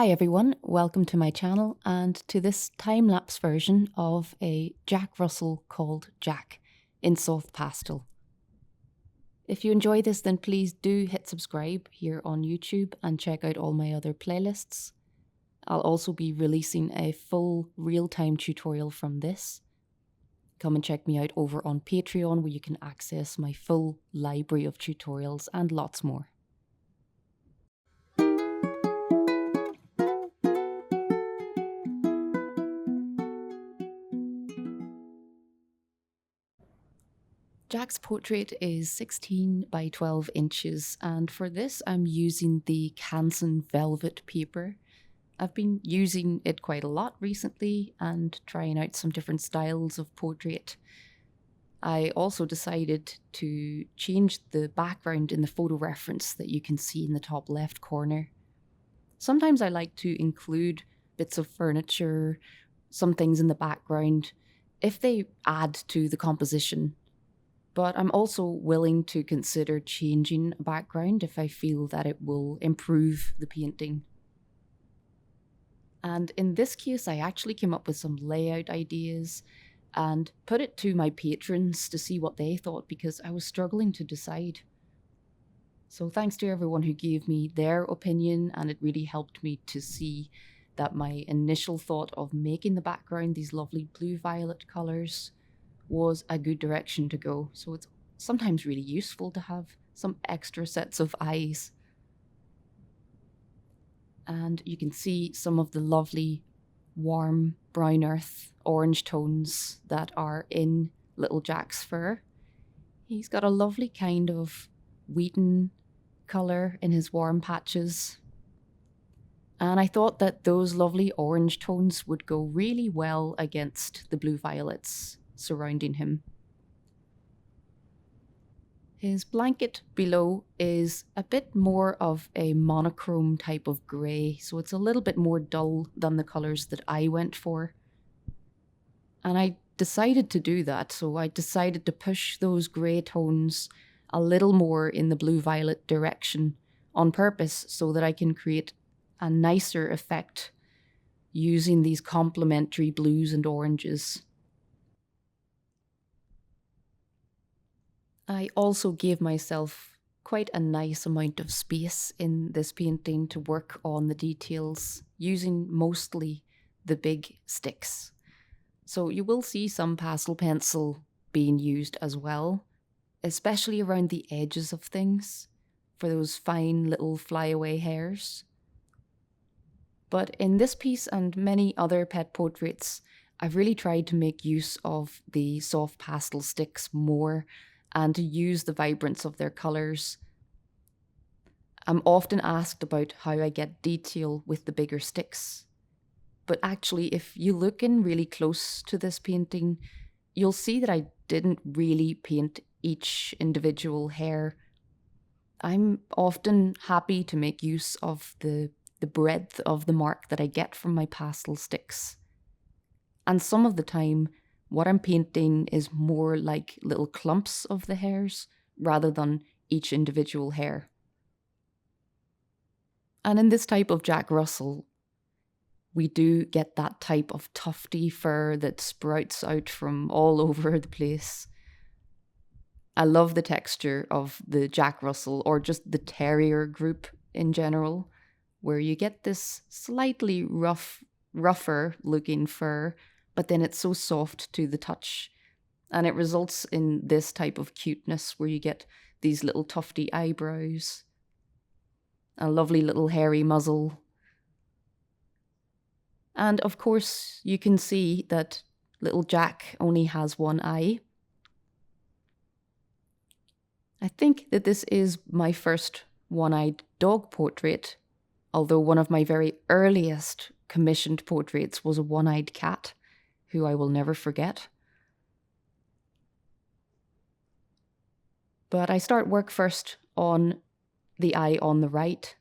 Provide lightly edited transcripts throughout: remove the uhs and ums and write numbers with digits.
Hi everyone, welcome to my channel and to this time-lapse version of a Jack Russell called Jack in soft pastel. If you enjoy this, then please do hit subscribe here on YouTube and check out all my other playlists. I'll also be releasing a full real-time tutorial from this. Come and check me out over on Patreon where you can access my full library of tutorials and lots more. Jack's portrait is 16 by 12 inches, and for this I'm using the Canson velvet paper. I've been using it quite a lot recently and trying out some different styles of portrait. I also decided to change the background in the photo reference that you can see in the top left corner. Sometimes I like to include bits of furniture, some things in the background, if they add to the composition. But I'm also willing to consider changing a background if I feel that it will improve the painting. And in this case, I actually came up with some layout ideas and put it to my patrons to see what they thought because I was struggling to decide. So thanks to everyone who gave me their opinion, and it really helped me to see that my initial thought of making the background these lovely blue-violet colours was a good direction to go. So it's sometimes really useful to have some extra sets of eyes. And you can see some of the lovely warm brown earth orange tones that are in little Jack's fur. He's got a lovely kind of wheaten colour in his warm patches. And I thought that those lovely orange tones would go really well against the blue violets surrounding him. His blanket below is a bit more of a monochrome type of grey, so it's a little bit more dull than the colours that I went for. And I decided to do that, so I decided to push those grey tones a little more in the blue-violet direction on purpose so that I can create a nicer effect using these complementary blues and oranges. I also gave myself quite a nice amount of space in this painting to work on the details, using mostly the big sticks. So you will see some pastel pencil being used as well, especially around the edges of things for those fine little flyaway hairs. But in this piece and many other pet portraits, I've really tried to make use of the soft pastel sticks more and to use the vibrance of their colours. I'm often asked about how I get detail with the bigger sticks. But actually, if you look in really close to this painting, you'll see that I didn't really paint each individual hair. I'm often happy to make use of the breadth of the mark that I get from my pastel sticks. And some of the time, what I'm painting is more like little clumps of the hairs rather than each individual hair. And in this type of Jack Russell, we do get that type of tufty fur that sprouts out from all over the place. I love the texture of the Jack Russell, or just the terrier group in general, where you get this slightly rougher looking fur, but then it's so soft to the touch. And it results in this type of cuteness where you get these little tufty eyebrows, a lovely little hairy muzzle. And of course, you can see that little Jack only has one eye. I think that this is my first one-eyed dog portrait, although one of my very earliest commissioned portraits was a one-eyed cat, who I will never forget. But I start work first on the eye on the right.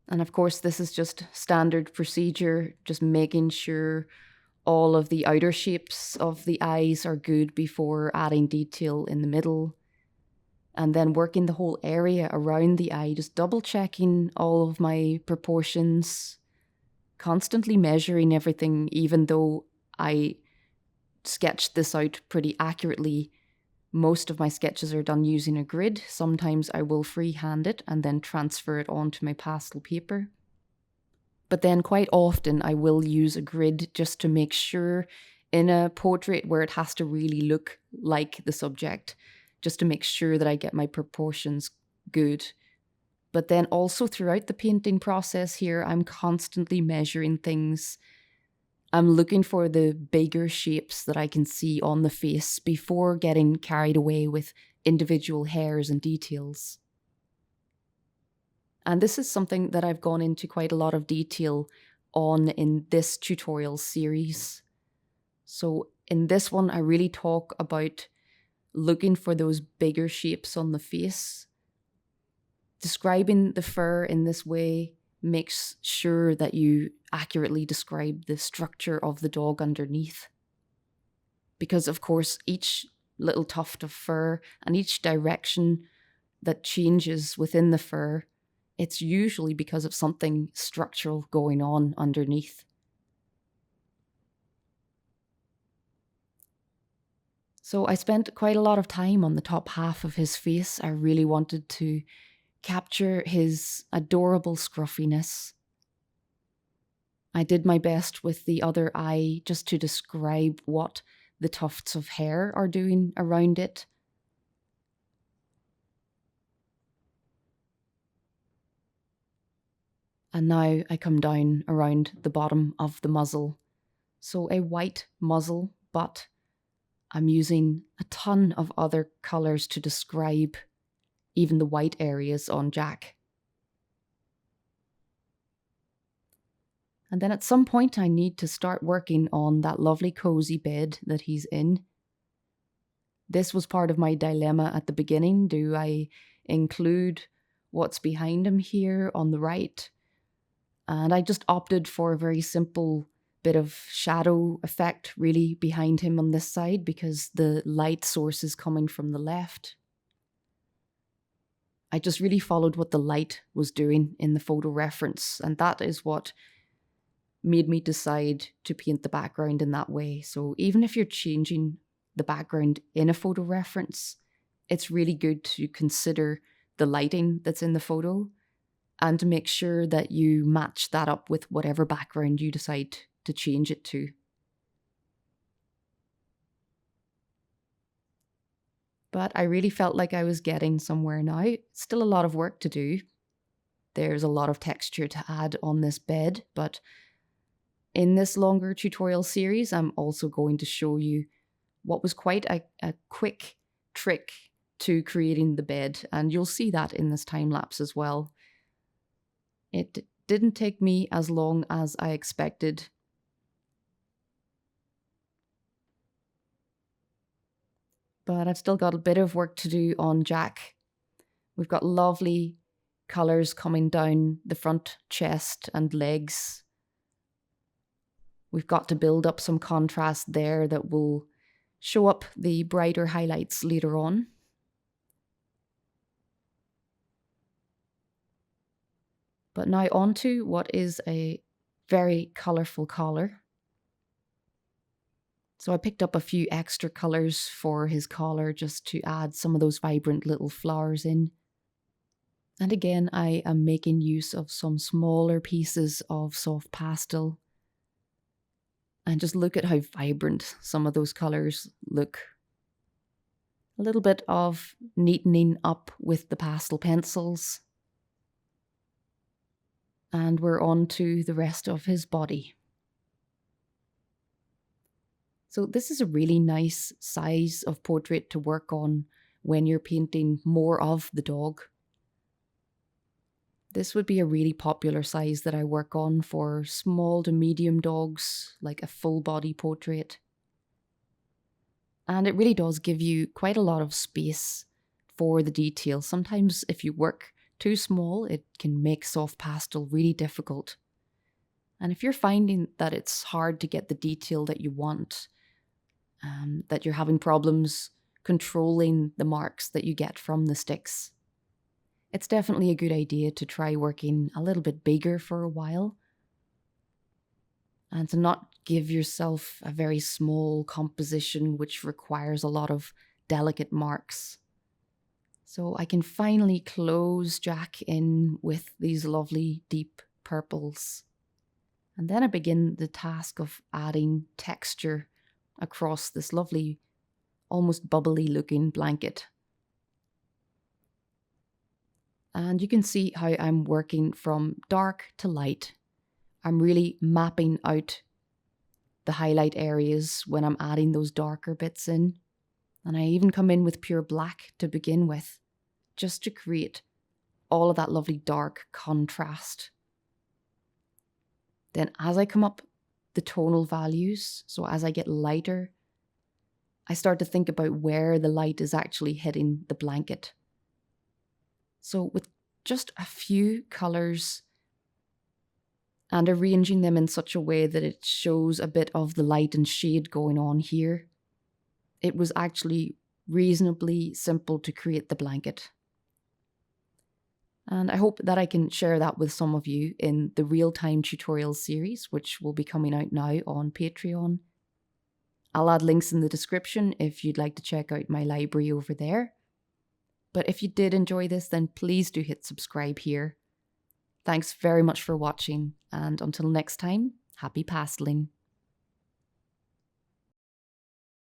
And of course, this is just standard procedure, just making sure all of the outer shapes of the eyes are good before adding detail in the middle. and then working the whole area around the eye, just double checking all of my proportions, constantly measuring everything, even though I sketched this out pretty accurately. Most of my sketches are done using a grid. Sometimes I will freehand it and then transfer it onto my pastel paper. But then quite often I will use a grid just to make sure in a portrait where it has to really look like the subject, just to make sure that I get my proportions good. But then also throughout the painting process here, I'm constantly measuring things. I'm looking for the bigger shapes that I can see on the face before getting carried away with individual hairs and details. And this is something that I've gone into quite a lot of detail on in this tutorial series. So in this one, I really talk about looking for those bigger shapes on the face. Describing the fur in this way makes sure that you accurately describe the structure of the dog underneath. Because of course, each little tuft of fur and each direction that changes within the fur, it's usually because of something structural going on underneath. So I spent quite a lot of time on the top half of his face. I really wanted to capture his adorable scruffiness. I did my best with the other eye just to describe what the tufts of hair are doing around it. And now I come down around the bottom of the muzzle. So a white muzzle, but I'm using a ton of other colours to describe even the white areas on Jack. And then at some point I need to start working on that lovely cozy bed that he's in. This was part of my dilemma at the beginning. Do I include what's behind him here on the right? And I just opted for a very simple bit of shadow effect really behind him on this side because the light source is coming from the left. I just really followed what the light was doing in the photo reference, and that is what made me decide to paint the background in that way. So even if you're changing the background in a photo reference, it's really good to consider the lighting that's in the photo and to make sure that you match that up with whatever background you decide to change it to. But I really felt like I was getting somewhere now. Still a lot of work to do. There's a lot of texture to add on this bed, but in this longer tutorial series, I'm also going to show you what was quite a quick trick to creating the bed, and you'll see that in this time lapse as well. It didn't take me as long as I expected. But I've still got a bit of work to do on Jack. We've got lovely colours coming down the front chest and legs. We've got to build up some contrast there that will show up the brighter highlights later on. But now on to what is a very colourful collar. So I picked up a few extra colours for his collar just to add some of those vibrant little flowers in. And again, I am making use of some smaller pieces of soft pastel. And just look at how vibrant some of those colours look. A little bit of neatening up with the pastel pencils. And we're on to the rest of his body. So this is a really nice size of portrait to work on when you're painting more of the dog. This would be a really popular size that I work on for small to medium dogs, like a full body portrait. And it really does give you quite a lot of space for the detail. Sometimes if you work too small, it can make soft pastel really difficult. And if you're finding that it's hard to get the detail that you want, that you're having problems controlling the marks that you get from the sticks. It's definitely a good idea to try working a little bit bigger for a while and to not give yourself a very small composition which requires a lot of delicate marks. So I can finally close Jack in with these lovely deep purples. And then I begin the task of adding texture across this lovely, almost bubbly looking blanket. And you can see how I'm working from dark to light. I'm really mapping out the highlight areas when I'm adding those darker bits in. And I even come in with pure black to begin with, just to create all of that lovely dark contrast. Then as I come up the tonal values, so as I get lighter, I start to think about where the light is actually hitting the blanket. So with just a few colours and arranging them in such a way that it shows a bit of the light and shade going on here, it was actually reasonably simple to create the blanket. And I hope that I can share that with some of you in the real-time tutorial series, which will be coming out now on Patreon. I'll add links in the description if you'd like to check out my library over there. But if you did enjoy this, then please do hit subscribe here. Thanks very much for watching, and until next time, happy pasteling.